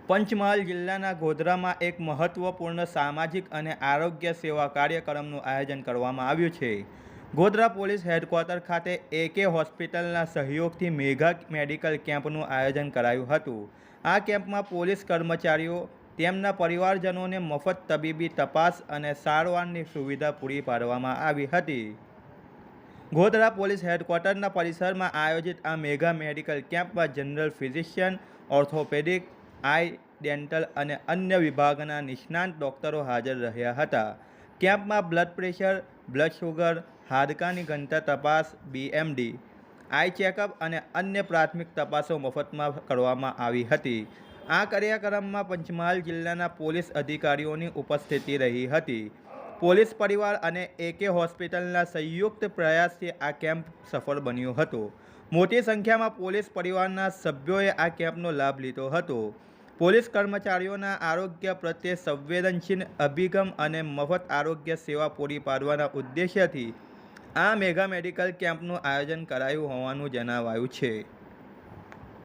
પંચમહાલ જિલ્લાના ગોધરામાં એક મહત્વપૂર્ણ સામાજિક અને આરોગ્ય સેવા કાર્યક્રમનું આયોજન કરવામાં આવ્યું છે. ગોધરા પોલીસ હેડક્વાર્ટર ખાતે AK હોસ્પિટલના સહયોગથી મેગા મેડિકલ કેમ્પનું આયોજન કરાયું હતું. આ કેમ્પમાં પોલીસ કર્મચારીઓ તેમના પરિવારજનોને મફત તબીબી તપાસ અને સારવારની સુવિધા પૂરી પાડવામાં આવી હતી. ગોધરા પોલીસ હેડક્વાર્ટરના પરિસરમાં આયોજિત આ મેગા મેડિકલ કેમ્પમાં જનરલ ફિઝિશિયન, ઓર્થોપેડિક, આઈ, ડેન્ટલ અને અન્ય વિભાગના નિષ્ણાત ડોક્ટરો હાજર રહ્યા હતા. કેમ્પમાં બ્લડ પ્રેશર, બ્લડ શુગર, હાડકાની ઘનતા તપાસ, BMD, આઈ ચેકઅપ અને અન્ય પ્રાથમિક તપાસો મફતમાં કરવામાં આવી હતી. આ કાર્યક્રમમાં પંચમહાલ જિલ્લાના પોલીસ અધિકારીઓની ઉપસ્થિતિ રહી હતી. પોલીસ પરિવાર અને AK હોસ્પિટલના સંયુક્ત પ્રયાસથી આ કેમ્પ સફળ બન્યો હતો. મોટી સંખ્યામાં પોલીસ પરિવારના સભ્યોએ આ કેમ્પનો લાભ લીધો હતો. પોલીસ કર્મચારીઓના આરોગ્ય પ્રત્યે સંવેદનશીલ અભિગમ અને મફત આરોગ્ય સેવા પૂરી પાડવાના ઉદ્દેશ્યથી આ મેગા મેડિકલ કેમ્પનું આયોજન કરાયું હોવાનું જણાવાયું છે.